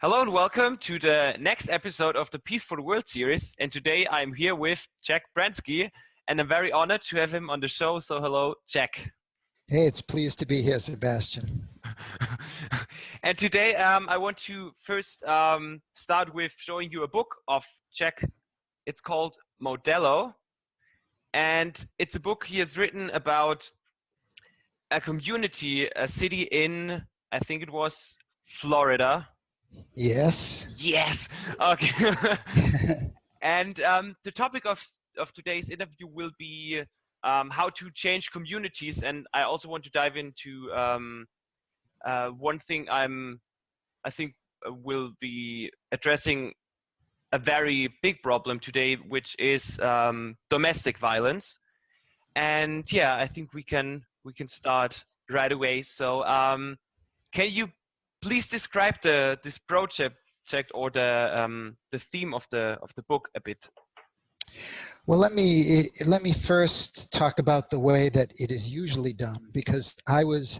Hello and welcome to the next episode of the Peaceful World series. And today I'm here with Jack Pransky, and I'm very honored to have him on the show. So hello, Jack. Hey, it's pleased to be here, Sebastian. And today I want to first start with showing you a book of Jack. It's called Modelo. And it's a book he has written about a community, a city in, I think it was Florida. Yes. Yes. Okay. And the topic of today's interview will be how to change communities. And I also want to dive into one thing I think will be addressing a very big problem today, which is domestic violence. And yeah, I think we can start right away. So can you please describe this project or the theme of the book a bit? Well, let me first talk about the way that it is usually done, because I was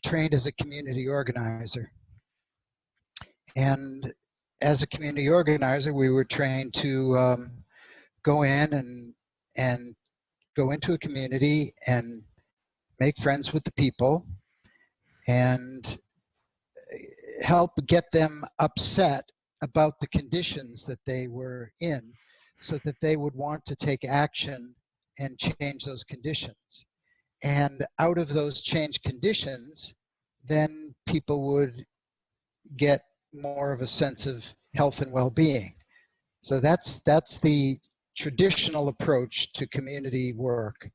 trained as a community organizer. And as a community organizer, we were trained to go in and go into a community and make friends with the people and help get them upset about the conditions that they were in, so that they would want to take action and change those conditions. And out of those changed conditions, then people would get more of a sense of health and well-being. So that's the traditional approach to community work,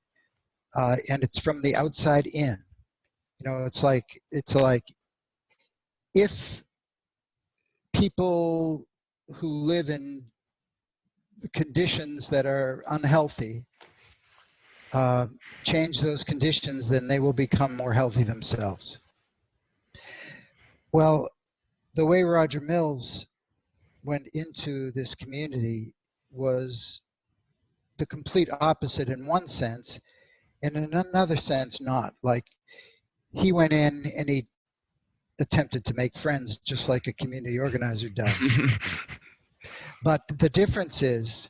and it's from the outside in. You know, it's like if people who live in conditions that are unhealthy change those conditions, then they will become more healthy themselves. Well, the way Roger Mills went into this community was the complete opposite in one sense, and in another sense not. Like, he went in and he attempted to make friends just like a community organizer does. But the difference is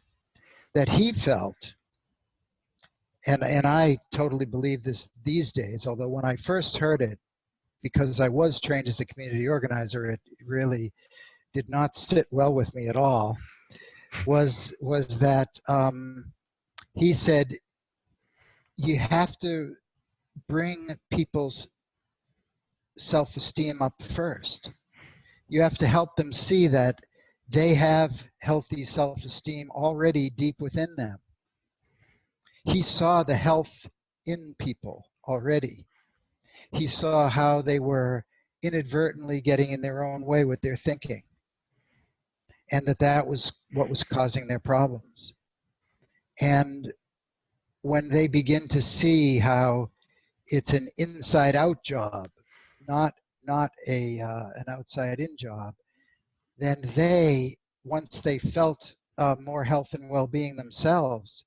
that he felt, and I totally believe this these days, although when I first heard it, because I was trained as a community organizer, it really did not sit well with me at all, was that he said, you have to bring people's self-esteem up first. You have to help them see that they have healthy self-esteem already deep within them. He saw the health in people already. He saw how they were inadvertently getting in their own way with their thinking, and that was what was causing their problems. And when they begin to see how it's an inside-out job, not an outside-in job, then they, once they felt more health and well-being themselves,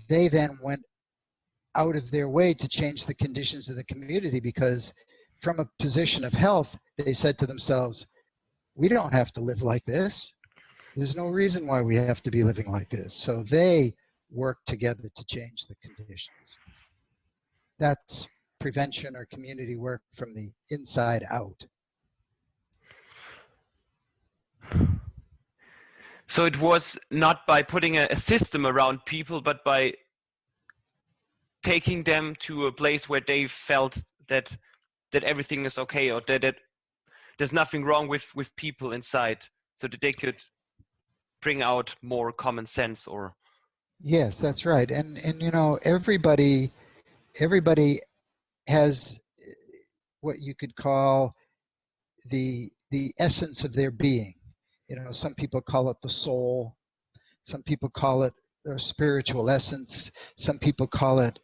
they then went out of their way to change the conditions of the community, because from a position of health, they said to themselves, we don't have to live like this. There's no reason why we have to be living like this. So they worked together to change the conditions. That's prevention or community work from the inside out. So it was not by putting a system around people, but by taking them to a place where they felt that everything is okay, or that there's nothing wrong with people inside, so that they could bring out more common sense. Or yes, that's right. And you know, everybody has what you could call the essence of their being. You know, some people call it the soul, some people call it their spiritual essence, some people call it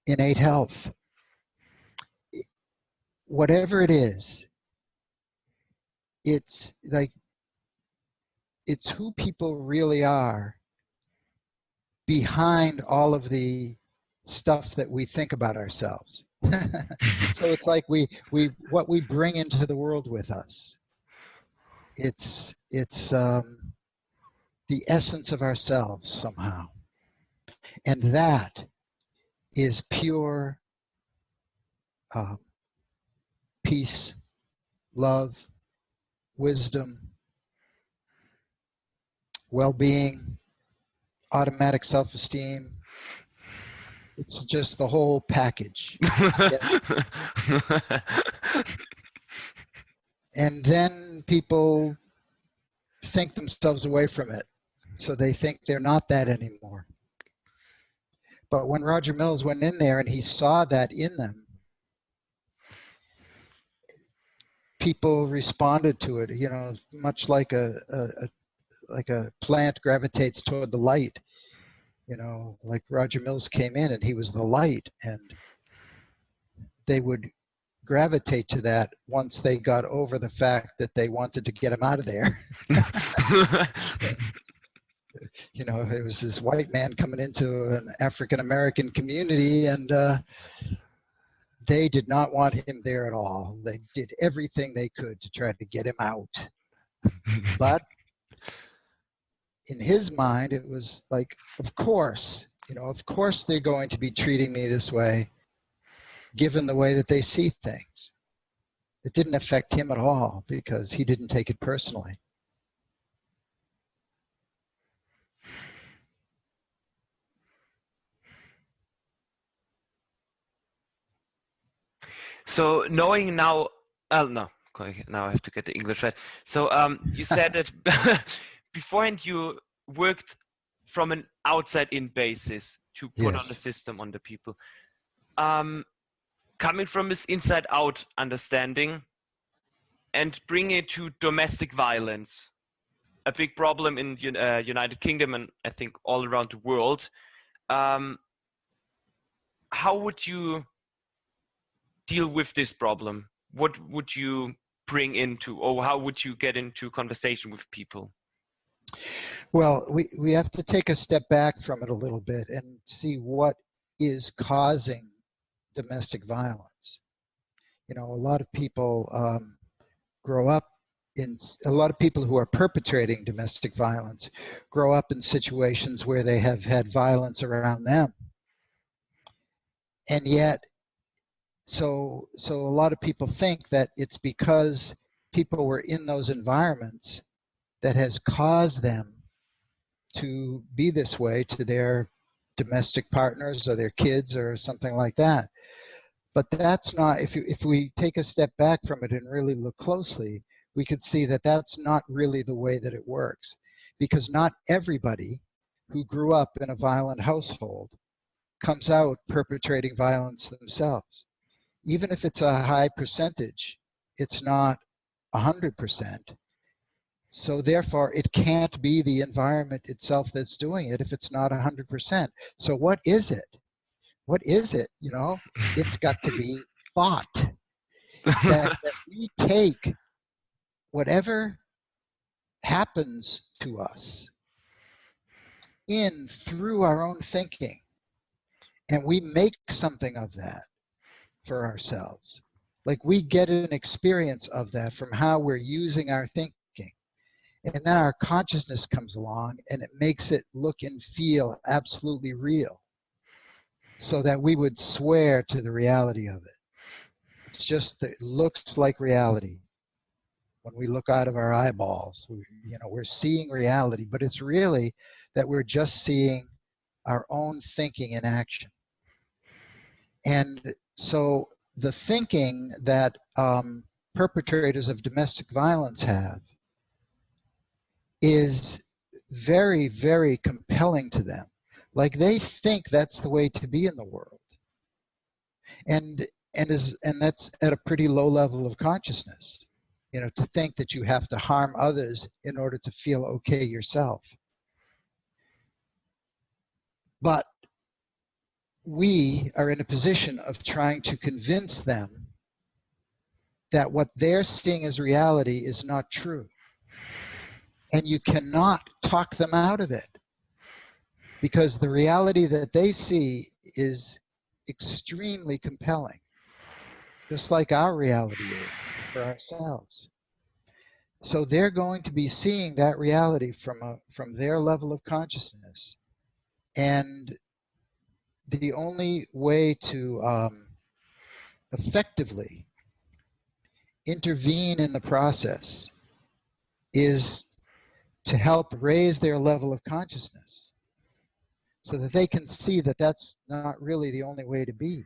innate health. Whatever it is, it's like, it's who people really are behind all of the stuff that we think about ourselves. So it's like what we bring into the world with us. It's the essence of ourselves somehow. And that is pure peace, love, wisdom, well-being, automatic self-esteem. It's just the whole package. And then people think themselves away from it. So they think they're not that anymore. But when Roger Mills went in there and he saw that in them, people responded to it, you know, much like a plant gravitates toward the light. You know, like Roger Mills came in and he was the light, and they would gravitate to that once they got over the fact that they wanted to get him out of there. You know, there was this white man coming into an African-American community, and they did not want him there at all. They did everything they could to try to get him out. But in his mind, it was like, of course, you know, of course they're going to be treating me this way, given the way that they see things. It didn't affect him at all because he didn't take it personally. So knowing now, no, now I have to get the English right. So you said that beforehand you worked from an outside-in basis to put on the system on the people. Coming from this inside-out understanding and bring it to domestic violence, a big problem in United Kingdom and I think all around the world. How would you deal with this problem? What would you bring into, or how would you get into conversation with people? Well, we have to take a step back from it a little bit and see what is causing domestic violence. You know, a lot of people grow up in, a lot of people who are perpetrating domestic violence grow up in situations where they have had violence around them. And yet, so a lot of people think that it's because people were in those environments that has caused them to be this way to their domestic partners or their kids or something like that. But that's not, if we take a step back from it and really look closely, we could see that that's not really the way that it works. Because not everybody who grew up in a violent household comes out perpetrating violence themselves. Even if it's a high percentage, it's not 100%. So therefore, it can't be the environment itself that's doing it if it's not 100%. So what is it? What is it? You know, it's got to be thought. that we take whatever happens to us in through our own thinking, and we make something of that for ourselves. Like we get an experience of that from how we're using our thinking. And then our consciousness comes along and it makes it look and feel absolutely real, so that we would swear to the reality of it. It's just that it looks like reality. When we look out of our eyeballs, we're seeing reality, but it's really that we're just seeing our own thinking in action. And so the thinking that perpetrators of domestic violence have is very, very compelling to them. Like they think that's the way to be in the world. And that's at a pretty low level of consciousness, you know, to think that you have to harm others in order to feel okay yourself. But we are in a position of trying to convince them that what they're seeing as reality is not true. And you cannot talk them out of it, because the reality that they see is extremely compelling, just like our reality is for ourselves. So they're going to be seeing that reality from their level of consciousness. And the only way to effectively intervene in the process is to help raise their level of consciousness so that they can see that that's not really the only way to be.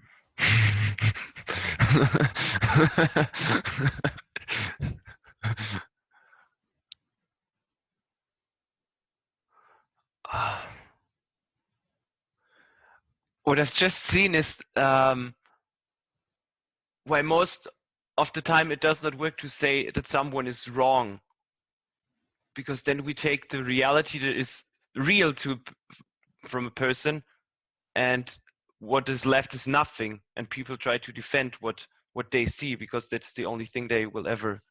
What I've just seen is why most of the time it does not work to say that someone is wrong, because then we take the reality that is real from a person, and what is left is nothing, and people try to defend what they see because that's the only thing they will ever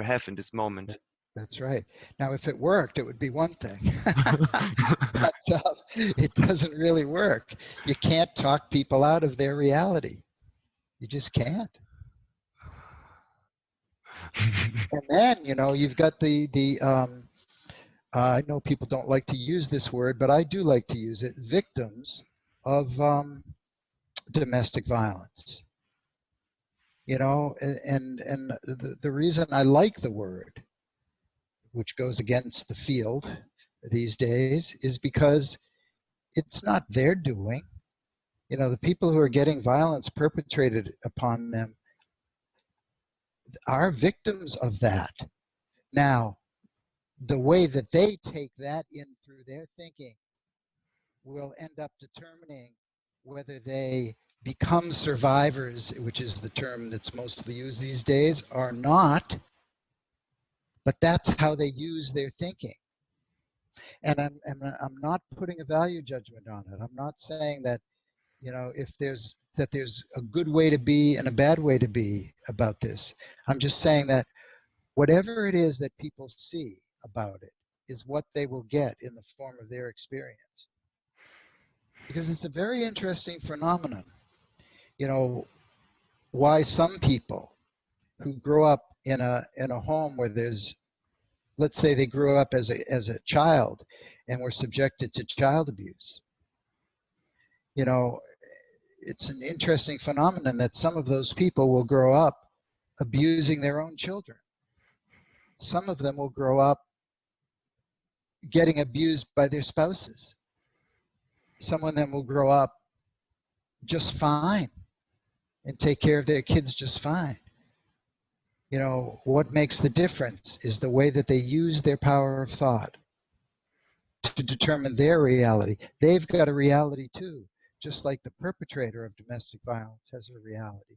have in this moment. That's right. Now, if it worked, it would be one thing. But it doesn't really work. You can't talk people out of their reality. You just can't. And then, you know, you've got I know people don't like to use this word, but I do like to use it, victims of domestic violence. You know, and the reason I like the word, which goes against the field these days, is because it's not their doing. You know, the people who are getting violence perpetrated upon them are victims of that. Now, the way that they take that in through their thinking will end up determining whether they become survivors, which is the term that's mostly used these days, or not. But that's how they use their thinking. And I'm not putting a value judgment on it. I'm not saying that, you know, if there's a good way to be and a bad way to be about this. I'm just saying that whatever it is that people see about it is what they will get in the form of their experience. Because it's a very interesting phenomenon. You know, why some people who grow up in a home where there's, let's say they grew up as a child and were subjected to child abuse. You know, it's an interesting phenomenon that some of those people will grow up abusing their own children. Some of them will grow up getting abused by their spouses. Some of them will grow up just fine and take care of their kids just fine. You know, what makes the difference is the way that they use their power of thought to determine their reality. They've got a reality too, just like the perpetrator of domestic violence has a reality.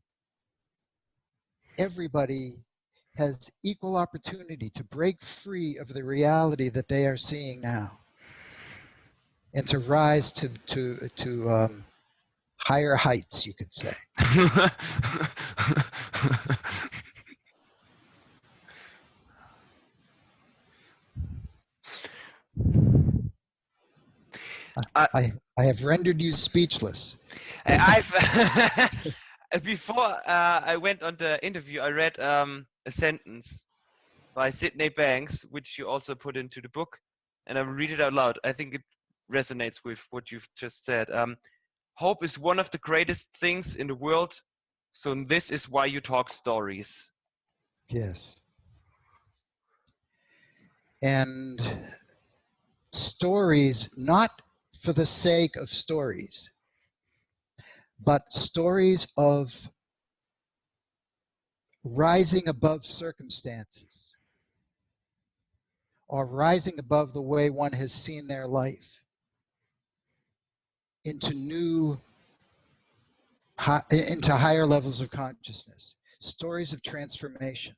Everybody has equal opportunity to break free of the reality that they are seeing now and to rise to higher heights, you could say. I have rendered you speechless. I've before I went on the interview, I read a sentence by Sydney Banks, which you also put into the book, and I'll read it out loud. I think it resonates with what you've just said. Hope is one of the greatest things in the world, so this is why you talk stories. Yes. And stories, not for the sake of stories, but stories of rising above circumstances or rising above the way one has seen their life into higher levels of consciousness, stories of transformation,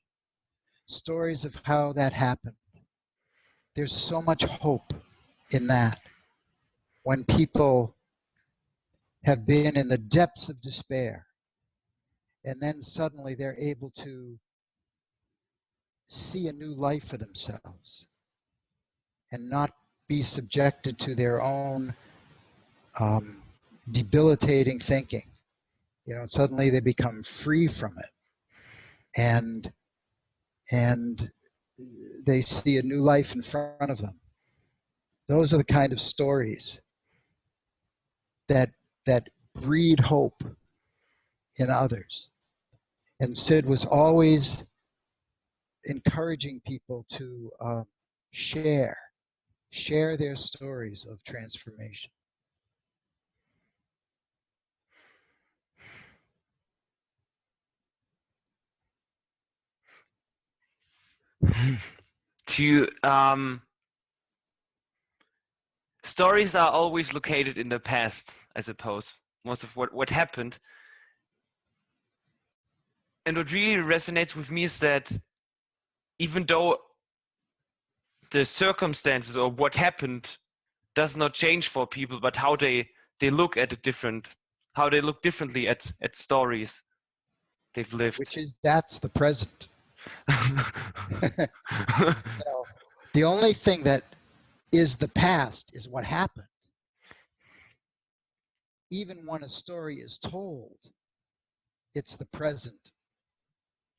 stories of how that happened. There's so much hope in that. When people have been in the depths of despair and then suddenly they're able to see a new life for themselves and not be subjected to their own debilitating thinking. You know, suddenly they become free from it. And they see a new life in front of them. Those are the kind of stories that breed hope in others. And Sid was always encouraging people to share their stories of transformation. Stories are always located in the past, I suppose. Most of what happened. And what really resonates with me is that even though the circumstances or what happened does not change for people, but how they look at it how they look differently at stories they've lived. That's the present. The only thing that is the past is what happened. Even when a story is told, it's the present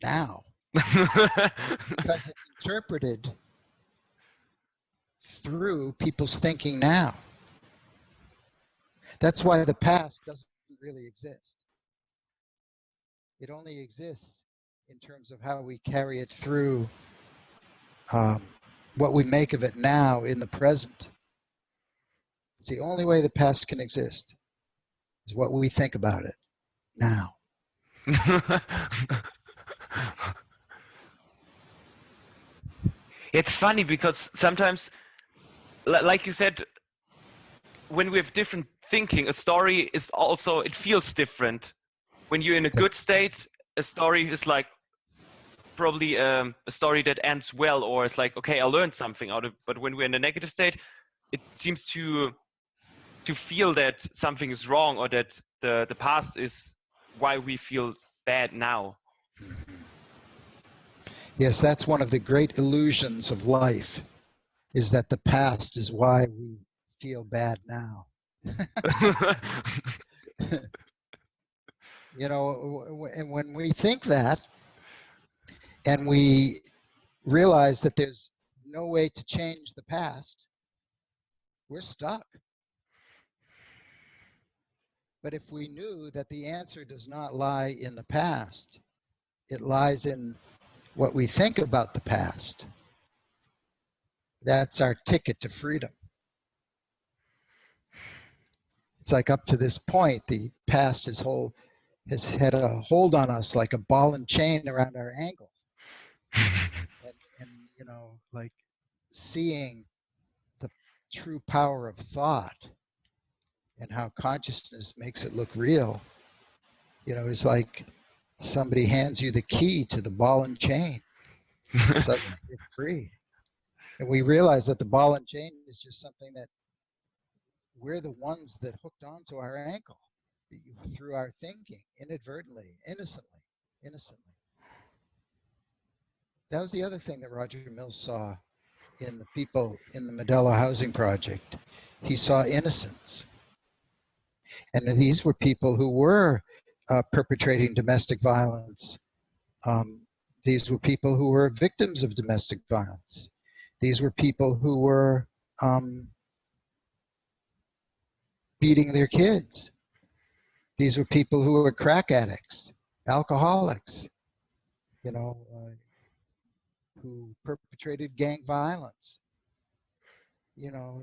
now. Because it's interpreted through people's thinking now. That's why the past doesn't really exist. It only exists in terms of how we carry it through, what we make of it now in the present. It's the only way the past can exist, is what we think about it now. It's funny because sometimes, like you said, when we have different thinking, a story is also, it feels different. When you're in a good state, a story is like probably a story that ends well, or it's like, okay, I learned something out of it. But when we're in a negative state, it seems to feel that something is wrong, or that the past is why we feel bad now. Yes, that's one of the great illusions of life, is that the past is why we feel bad now. You know, and when we think that, and we realize that there's no way to change the past, we're stuck. But if we knew that the answer does not lie in the past, it lies in what we think about the past, that's our ticket to freedom. It's like, up to this point, the past has had a hold on us like a ball and chain around our ankle. and you know, like, seeing the true power of thought and how consciousness makes it look real, you know, is like somebody hands you the key to the ball and chain, and suddenly you're free. And we realize that the ball and chain is just something that we're the ones that hooked onto our ankle through our thinking, inadvertently, innocently. That was the other thing that Roger Mills saw in the people in the Modelo housing project. He saw innocence. And these were people who were perpetrating domestic violence. These were people who were victims of domestic violence. These were people who were beating their kids. These were people who were crack addicts, alcoholics, you know, who perpetrated gang violence. You know,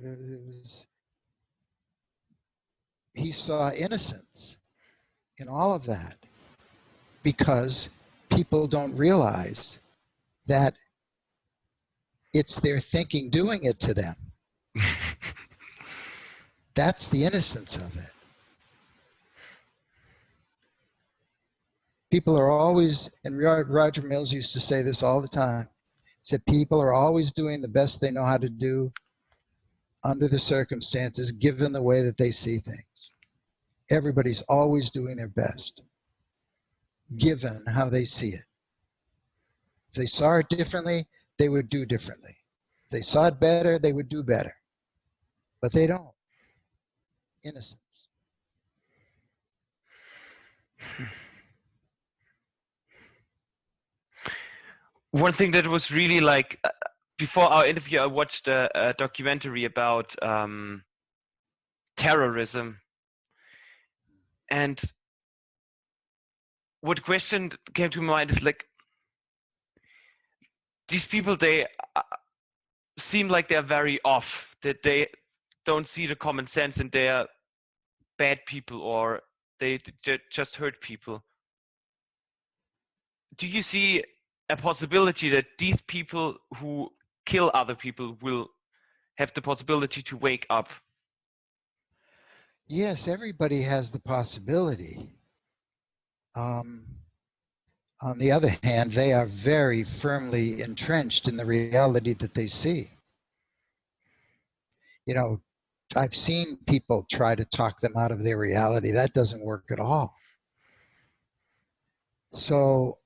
he saw innocence in all of that, because people don't realize that it's their thinking doing it to them. That's the innocence of it. People are always, and Roger Mills used to say this all the time, he said people are always doing the best they know how to do under the circumstances, given the way that they see things. Everybody's always doing their best, given how they see it. If they saw it differently, they would do differently. If they saw it better, they would do better. But they don't. Innocence. one thing that was really like, before our interview, I watched a documentary about terrorism, and what question came to my mind is like, these people, they seem like they're very off, that they don't see the common sense and they're bad people, or they just hurt people. Do you see a possibility that these people who kill other people will have the possibility to wake up? Yes, everybody has the possibility. On the other hand, they are very firmly entrenched in the reality that they see. You know, I've seen people try to talk them out of their reality. That doesn't work at all. So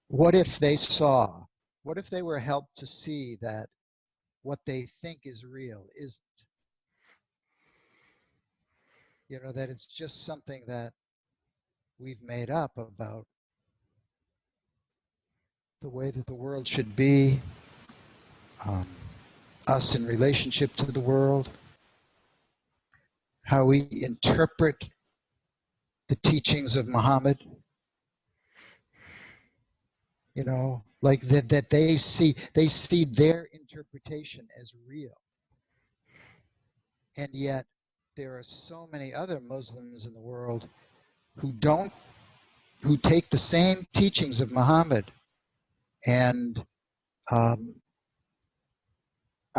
what if they saw, what if they were helped to see that what they think is real isn't? You know, that it's just something that we've made up about the way that the world should be, us in relationship to the world, how we interpret the teachings of Muhammad. You know, like that they see their interpretation as real. And yet there are so many other Muslims in the world who take the same teachings of Muhammad and are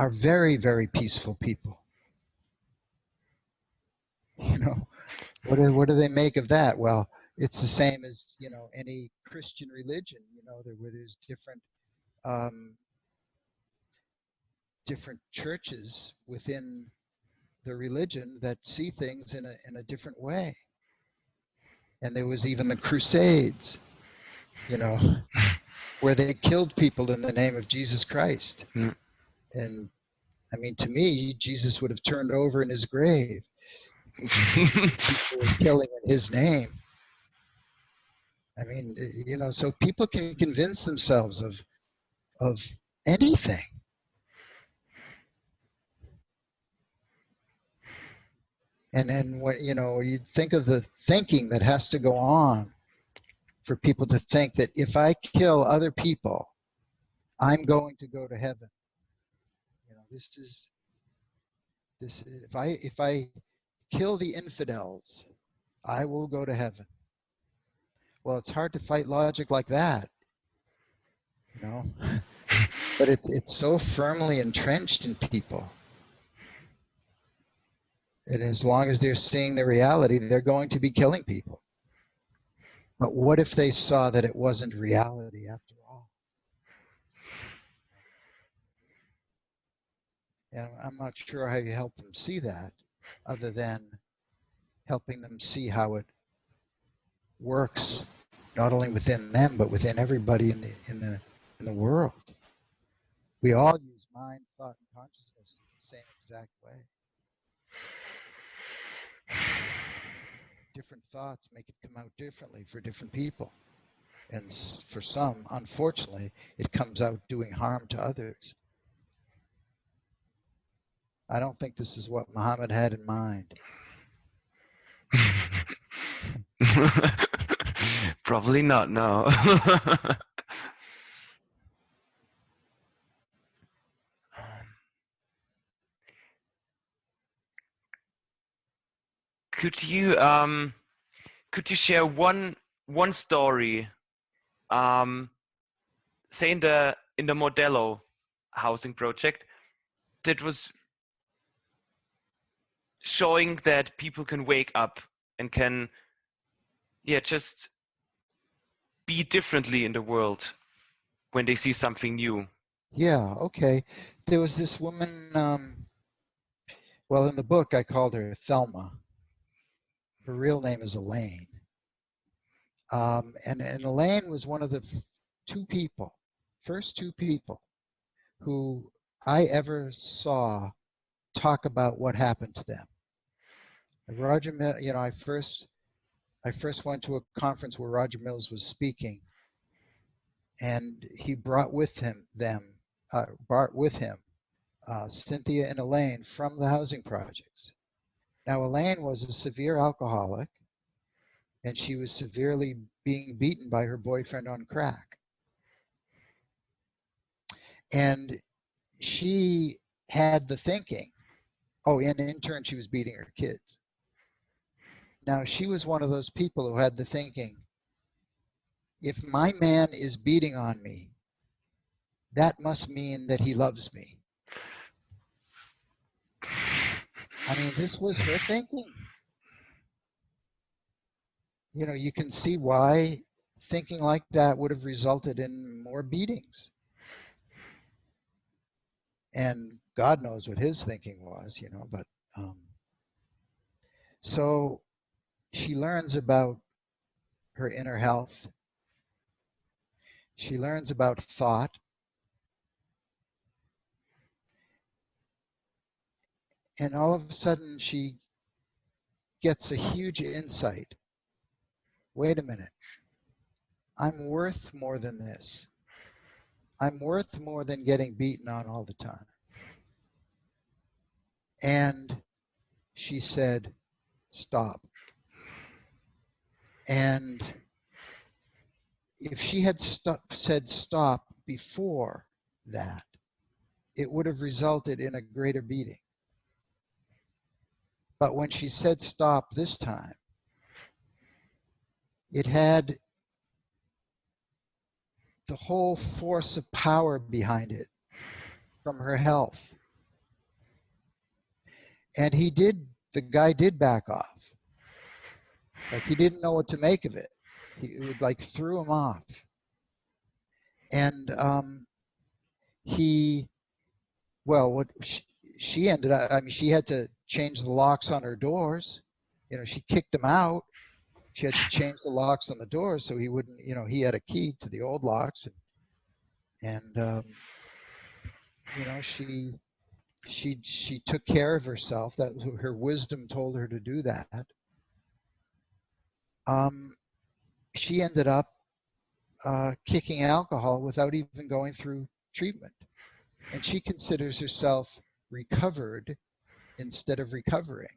very, very peaceful people. You know, what do they make of that? Well, it's the same as, you know, any Christian religion, you know, where there's different churches within the religion that see things in a different way. And there was even the Crusades, you know, where they killed people in the name of Jesus Christ. Mm. And I mean, to me, Jesus would have turned over in his grave. People were killing in his name. I mean, you know, so people can convince themselves of anything. And then what, you know, you think of the thinking that has to go on for people to think that if I kill other people, I'm going to go to heaven. You know, this is if I kill the infidels, I will go to heaven. Well, it's hard to fight logic like that, you know. But it's so firmly entrenched in people. And as long as they're seeing the reality, they're going to be killing people. But what if they saw that it wasn't reality after all? And I'm not sure how you help them see that, other than helping them see how it works, not only within them, but within everybody in the world. We all use mind, thought, and consciousness in the same exact way. Different thoughts make it come out differently for different people. And for some, unfortunately, it comes out doing harm to others. I don't think this is what Muhammad had in mind. Probably not, no. Could you share one story, say in the Modello housing project, that was showing that people can wake up and can, yeah, just be differently in the world when they see something new? Yeah, okay. There was this woman, well, in the book I called her Thelma. Her real name is Elaine. And Elaine was one of the first two people who I ever saw talk about what happened to them. Roger, you know, I first went to a conference where Roger Mills was speaking, and he brought with him Cynthia and Elaine from the housing projects. Now, Elaine was a severe alcoholic, and she was severely being beaten by her boyfriend on crack. And she had the thinking, oh, and in turn, she was beating her kids. Now, she was one of those people who had the thinking, if my man is beating on me, that must mean that he loves me. I mean, this was her thinking. You know, you can see why thinking like that would have resulted in more beatings. And God knows what his thinking was, you know, but so she learns about her inner health. She learns about thought. And all of a sudden she gets a huge insight. Wait a minute. I'm worth more than this. I'm worth more than getting beaten on all the time. And she said, stop. And if she had said stop before that, it would have resulted in a greater beating. But when she said stop this time, it had the whole force of power behind it from her health. And the guy did back off. Like, he didn't know what to make of it. It would like threw him off. And she ended up, I mean, she had to change the locks on her doors. You know, she kicked him out. She had to change the locks on the doors so he wouldn't, you know, he had a key to the old locks. And you know, she took care of herself. That her wisdom told her to do that. She ended up kicking alcohol without even going through treatment. And she considers herself recovered instead of recovering,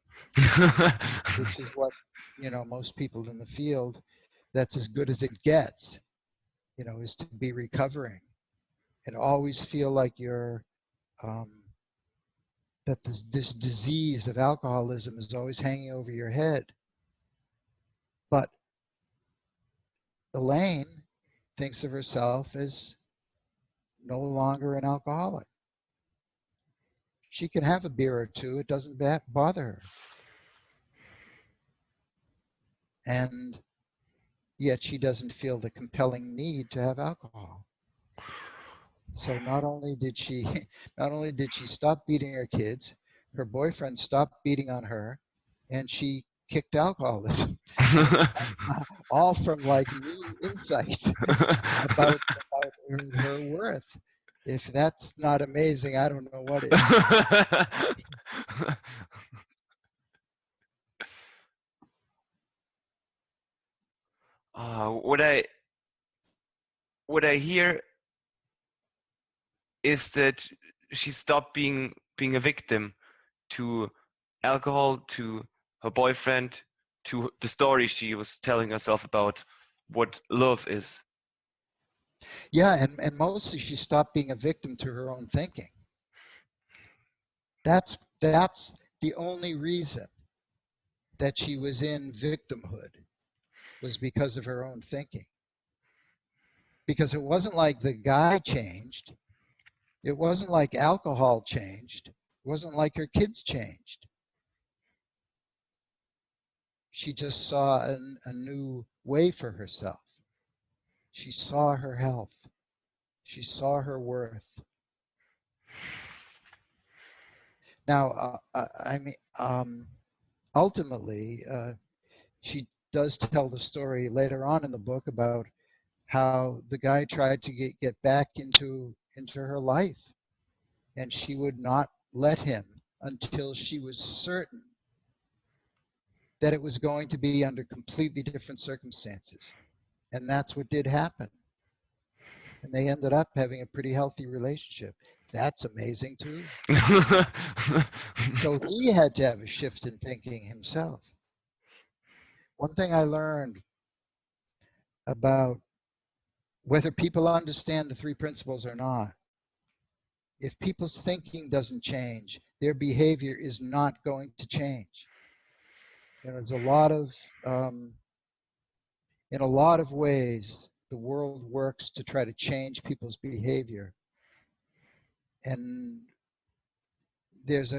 which is what, you know, most people in the field, that's as good as it gets, you know, is to be recovering and always feel like you're, that this disease of alcoholism is always hanging over your head. But Elaine thinks of herself as no longer an alcoholic. She can have a beer or two, it doesn't bother her. And yet she doesn't feel the compelling need to have alcohol. So not only did she stop beating her kids, her boyfriend stopped beating on her, and she kicked alcoholism. All from like new insight about her worth. If that's not amazing, I don't know what is. What I hear is that she stopped being a victim to alcohol, to her boyfriend, to the story she was telling herself about what love is. Yeah, and mostly she stopped being a victim to her own thinking. That's the only reason that she was in victimhood, was because of her own thinking. Because it wasn't like the guy changed. It wasn't like alcohol changed. It wasn't like her kids changed. She just saw a new way for herself. She saw her health. She saw her worth. Now, I mean, ultimately, she does tell the story later on in the book about how the guy tried to get back into her life, and she would not let him until she was certain that it was going to be under completely different circumstances. And that's what did happen. And they ended up having a pretty healthy relationship. That's amazing too. So he had to have a shift in thinking himself. One thing I learned about whether people understand the three principles or not, if people's thinking doesn't change, their behavior is not going to change. You know, there's a lot of, in a lot of ways, the world works to try to change people's behavior. And there's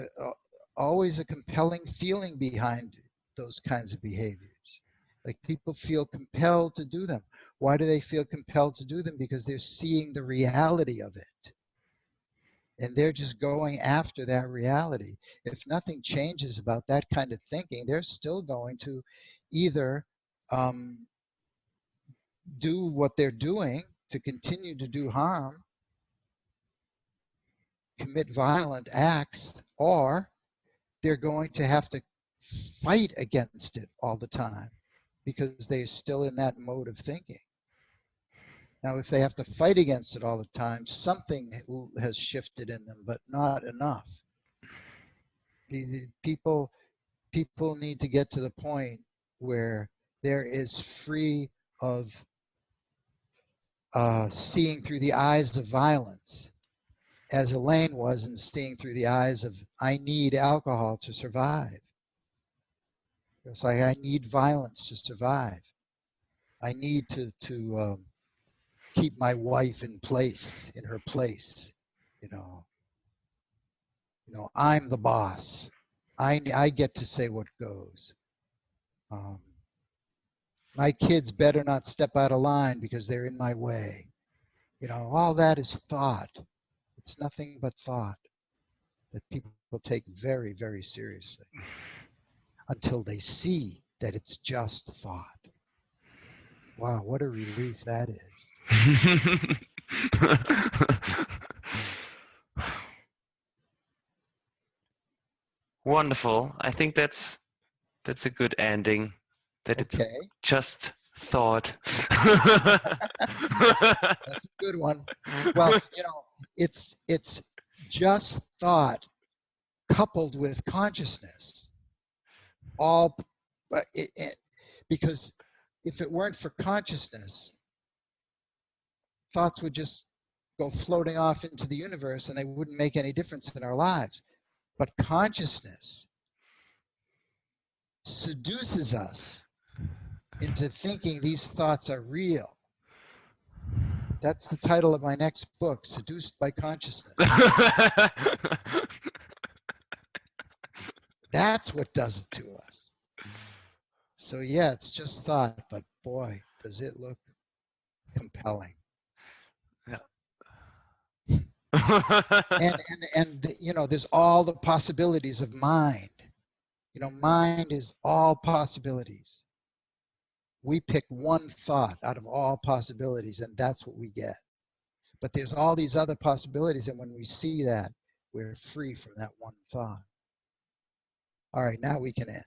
always a compelling feeling behind those kinds of behaviors. Like people feel compelled to do them. Why do they feel compelled to do them? Because they're seeing the reality of it. And they're just going after that reality. If nothing changes about that kind of thinking, they're still going to either do what they're doing to continue to do harm, commit violent acts, or they're going to have to fight against it all the time because they're still in that mode of thinking. Now, if they have to fight against it all the time, something has shifted in them, but not enough. The people need to get to the point where there is free of seeing through the eyes of violence, as Elaine was in seeing through the eyes of, I need alcohol to survive. It's like, I need violence to survive. I need to keep my wife in place, in her place. You know, I'm the boss. I get to say what goes. My kids better not step out of line because they're in my way. You know, all that is thought. It's nothing but thought that people take very, very seriously until they see that it's just thought. Wow, what a relief that is. Wonderful. I think that's a good ending. That Okay. It's just thought. That's a good one. Well, you know, it's just thought coupled with consciousness. All, because if it weren't for consciousness, thoughts would just go floating off into the universe and they wouldn't make any difference in our lives. But consciousness seduces us into thinking these thoughts are real. That's the title of my next book, Seduced by Consciousness. That's what does it to us. So yeah, it's just thought, but boy, does it look compelling. Yeah. and you know, there's all the possibilities of mind. You know, mind is all possibilities. We pick one thought out of all possibilities, and that's what we get. But there's all these other possibilities, and when we see that, we're free from that one thought. All right, now we can end.